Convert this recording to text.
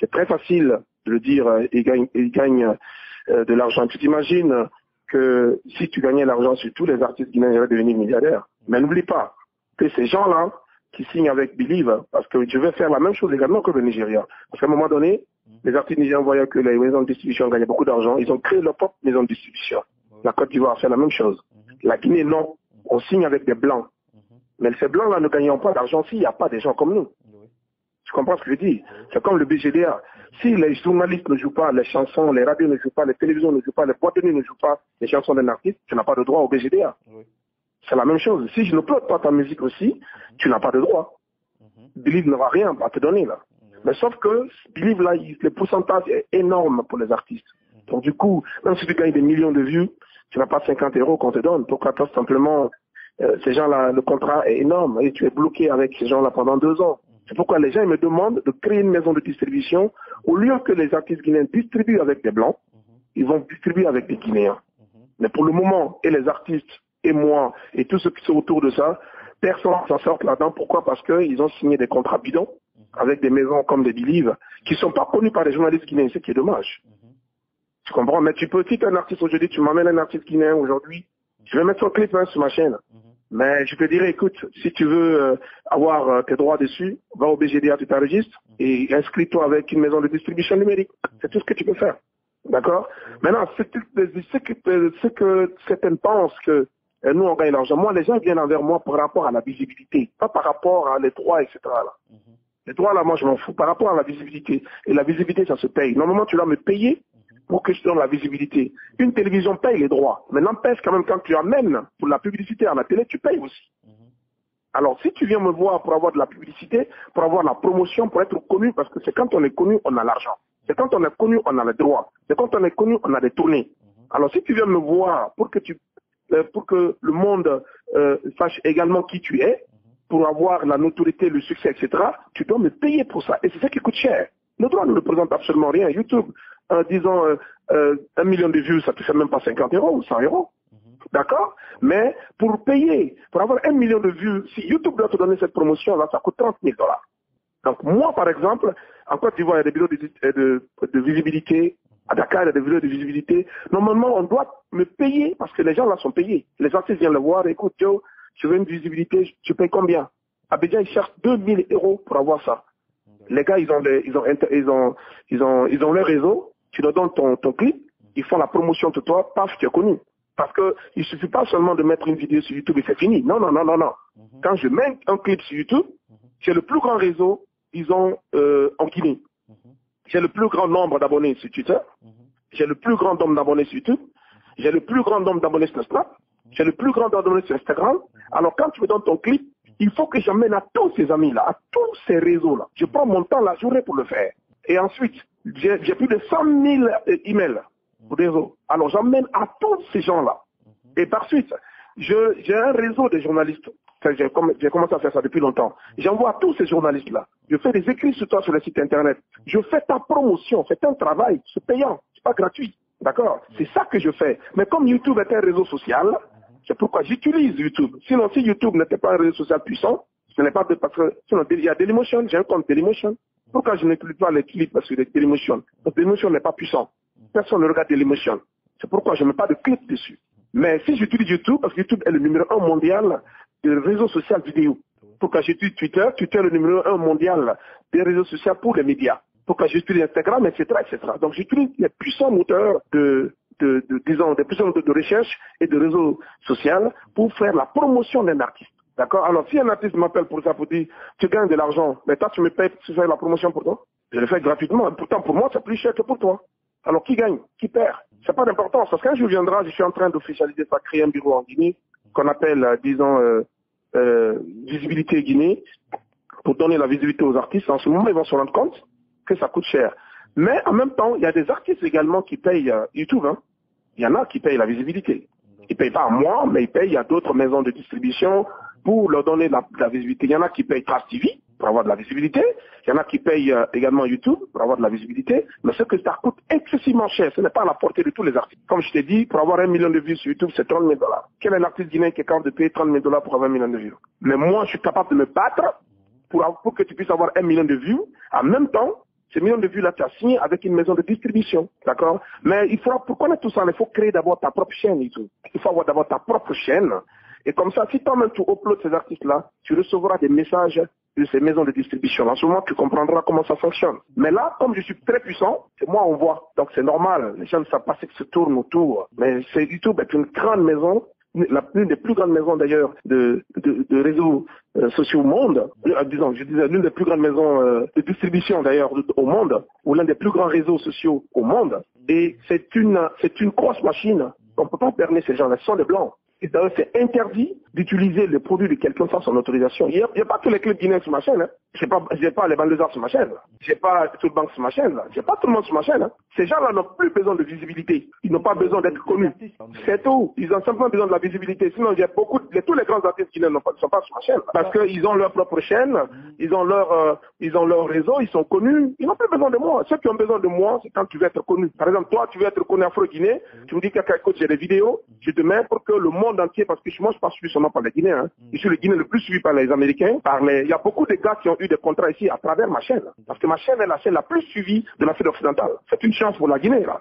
C'est très facile de le dire, ils gagnent de l'argent. Tu t'imagines que si tu gagnais l'argent sur tous les artistes guinéens, ils allaient devenir milliardaires. Mais n'oublie pas que ces gens-là qui signent avec Believe, parce que je vais faire la même chose également que le Nigeria. Parce qu'à un moment donné, les artistes nigériens voyaient que les maisons de distribution gagnaient beaucoup d'argent, ils ont créé leur propre maison de distribution. La Côte d'Ivoire fait la même chose. La Guinée, non. On signe avec des blancs. Mais ces blancs-là ne gagneront pas d'argent s'il n'y a pas des gens comme nous. Tu comprends ce que je dis? C'est comme le BGDA. Si les journalistes ne jouent pas les chansons, les radios ne jouent pas, les télévisions ne jouent pas, les boîtes de nuit ne jouent pas les chansons d'un artiste, tu n'as pas de droit au BGDA. C'est la même chose. Si je ne upload pas ta musique aussi, tu n'as pas de droit. Believe n'aura rien à te donner là. Mais sauf que Believe là, le pourcentage est énorme pour les artistes. Donc du coup, même si tu gagnes des millions de vues, tu n'as pas 50 € qu'on te donne. Pourquoi? Parce que simplement, ces gens-là, le contrat est énorme et tu es bloqué avec ces gens-là pendant 2 ans. C'est pourquoi les gens ils me demandent de créer une maison de distribution. Au lieu que les artistes guinéens distribuent avec des blancs, ils vont distribuer avec des Guinéens. Mais pour le moment, et les artistes, et moi, et tous ceux qui sont autour de ça, personne s'en sort là-dedans. Pourquoi? Parce qu'ils ont signé des contrats bidons avec des maisons comme des Believe, qui ne sont pas connues par les journalistes guinéens, ce qui est dommage. Tu comprends? Mais tu peux, si tu es un artiste aujourd'hui, tu m'amènes un artiste guinéen aujourd'hui, je vais mettre son clip sur ma chaîne. Mais je te dirais, écoute, si tu veux avoir tes droits dessus, va au BGDA, tu t'enregistres et inscris-toi avec une maison de distribution numérique. C'est tout ce que tu peux faire. D'accord? Maintenant, ce que certaines pensent que nous, on gagne l'argent. Moi, les gens viennent envers moi par rapport à la visibilité, pas par rapport à les droits, etc. Là. Les droits, là, moi, je m'en fous. Par rapport à la visibilité. Et la visibilité, ça se paye. Normalement, tu dois me payer pour que je te donne la visibilité. Une télévision paye les droits. Mais n'empêche quand même, quand tu amènes pour la publicité à la télé, tu payes aussi. Alors, si tu viens me voir pour avoir de la publicité, pour avoir la promotion, pour être connu, parce que c'est quand on est connu, on a l'argent. C'est quand on est connu, on a les droits. C'est quand on est connu, on a des tournées. Alors, si tu viens me voir pour que le monde sache également qui tu es, pour avoir la notoriété, le succès, etc., tu dois me payer pour ça. Et c'est ça qui coûte cher. Le droit ne représente absolument rien. YouTube, disons, 1 million de vues, ça ne te fait même pas 50 € ou 100 €. D'accord? Mais pour payer, pour avoir 1 million de vues, si YouTube doit te donner cette promotion-là, ça coûte 30 000 $. Donc moi, par exemple, en Côte d'Ivoire, il y a des vidéos de visibilité. À Dakar, il y a des vidéos de visibilité. Normalement, on doit me payer parce que les gens là sont payés. Les artistes viennent le voir. Écoute, Joe, je veux une visibilité, tu payes combien? Abidjan, ils cherchent 2 000 € pour avoir ça. Les gars, ils ont leur réseau. Tu leur donnes ton clip. Ils font la promotion de toi. Paf, tu es connu. Parce que il suffit pas seulement de mettre une vidéo sur YouTube et c'est fini. Non. Quand je mets un clip sur YouTube, j'ai le plus grand réseau, disons, en Guinée. J'ai le plus grand nombre d'abonnés sur Twitter. J'ai le plus grand nombre d'abonnés sur YouTube. J'ai le plus grand nombre d'abonnés sur Snap. J'ai le plus grand nombre d'abonnés sur Instagram. Alors quand tu me donnes ton clip, il faut que j'emmène à tous ces amis-là, à tous ces réseaux-là. Je prends mon temps la journée pour le faire. Et ensuite, j'ai plus de 100 000 emails pour réseau. Alors j'emmène à tous ces gens-là. Et par suite, j'ai un réseau de journalistes. J'ai commencé à faire ça depuis longtemps. J'envoie à tous ces journalistes-là. Je fais des écrits sur toi sur le site internet. Je fais ta promotion. C'est un travail. C'est payant. C'est pas gratuit. D'accord? C'est ça que je fais. Mais comme YouTube est un réseau social, c'est pourquoi j'utilise YouTube. Sinon, si YouTube n'était pas un réseau social puissant, ce n'est pas parce que, sinon, il y a Dailymotion. J'ai un compte Dailymotion. Pourquoi je n'utilise pas les clips sur Dailymotion? Parce que Dailymotion n'est pas puissant. Personne ne regarde Dailymotion. C'est pourquoi je ne mets pas de clips dessus. Mais si j'utilise YouTube, parce que YouTube est le numéro 1 mondial des réseaux sociaux vidéo. Pourquoi j'utilise Twitter? Twitter est le numéro 1 mondial des réseaux sociaux pour les médias. Pourquoi j'utilise Instagram, etc., etc. Donc j'utilise les puissants moteurs disons, des puissants moteurs de recherche et de réseaux sociaux pour faire la promotion d'un artiste. D'accord? Alors si un artiste m'appelle pour ça, pour dire, tu gagnes de l'argent, mais toi tu me payes pour faire la promotion pour toi? Je le fais gratuitement. Pourtant pour moi c'est plus cher que pour toi. Alors qui gagne? Qui perd? C'est pas d'importance. Parce qu'un jour viendra, je suis en train d'officialiser ça, créer un bureau en Guinée, qu'on appelle, disons, Visibilité Guinée, pour donner la visibilité aux artistes. En ce moment, ils vont se rendre compte que ça coûte cher. Mais en même temps, il y a des artistes également qui payent YouTube. Hein. Il y en a qui payent la visibilité. Ils ne payent pas à moi, mais ils payent à d'autres maisons de distribution pour leur donner la visibilité. Il y en a qui payent Trace TV pour avoir de la visibilité. Il y en a qui payent également YouTube pour avoir de la visibilité. Mais ce que ça coûte excessivement cher, ce n'est pas à la portée de tous les artistes. Comme je t'ai dit, pour avoir 1 million de vues sur YouTube, c'est 30 000 $. Quel est l'artiste guinéen qui est capable de payer 30 000 $ pour avoir 1 million de vues? Mais moi, je suis capable de me battre pour que tu puisses avoir 1 million de vues. En même temps, Ces millions de vues-là, tu as signé avec une maison de distribution, d'accord? Mais pour connaître tout ça, il faut créer d'abord ta propre chaîne et tout. Il faut avoir d'abord ta propre chaîne. Et comme ça, si toi-même tu uploads ces artistes-là, tu recevras des messages de ces maisons de distribution. En ce moment, tu comprendras comment ça fonctionne. Mais là, comme je suis très puissant, c'est moi on voit. Donc c'est normal. Les gens ne savent pas ce qui se tourne autour. Mais YouTube est une grande maison, l'une des plus grandes maisons d'ailleurs de réseaux sociaux au monde. Je disais l'une des plus grandes maisons de distribution d'ailleurs au monde, ou l'un des plus grands réseaux sociaux au monde. Et c'est une grosse machine. On ne peut pas permettre ces gens-là. Ce sont des blancs. Et d'ailleurs, c'est interdit d'utiliser les produits de quelqu'un sans son autorisation. Il n'y a pas tous les clubs guinéens sur ma chaîne. Hein. J'ai pas les banlieusards sur ma chaîne. J'ai pas tout le banque sur ma chaîne. J'ai pas tout le monde sur ma chaîne. Hein. Ces gens-là n'ont plus besoin de visibilité. Ils n'ont pas besoin d'être connus. C'est tout. Ils ont simplement besoin de la visibilité. Sinon, tous les grands artistes guinéens ne sont pas sur ma chaîne. Parce qu'ils ont leur propre chaîne, ils ont leur réseau, ils sont connus. Ils n'ont plus besoin de moi. Ceux qui ont besoin de moi, c'est quand tu veux être connu. Par exemple, toi, tu veux être connu Afro-Guinée. Tu me dis que écoute, j'ai des vidéos, je te mets pour que le monde entier, parce que moi, je ne suis pas suivi seulement par les Guinéens. Hein. Je suis le Guinéen le plus suivi par les Américains. Il y a beaucoup de gars qui ont eu des contrats ici à travers ma chaîne. Parce que ma chaîne est la chaîne la plus suivie de l'Afrique occidentale. C'est une chance pour la Guinée, là.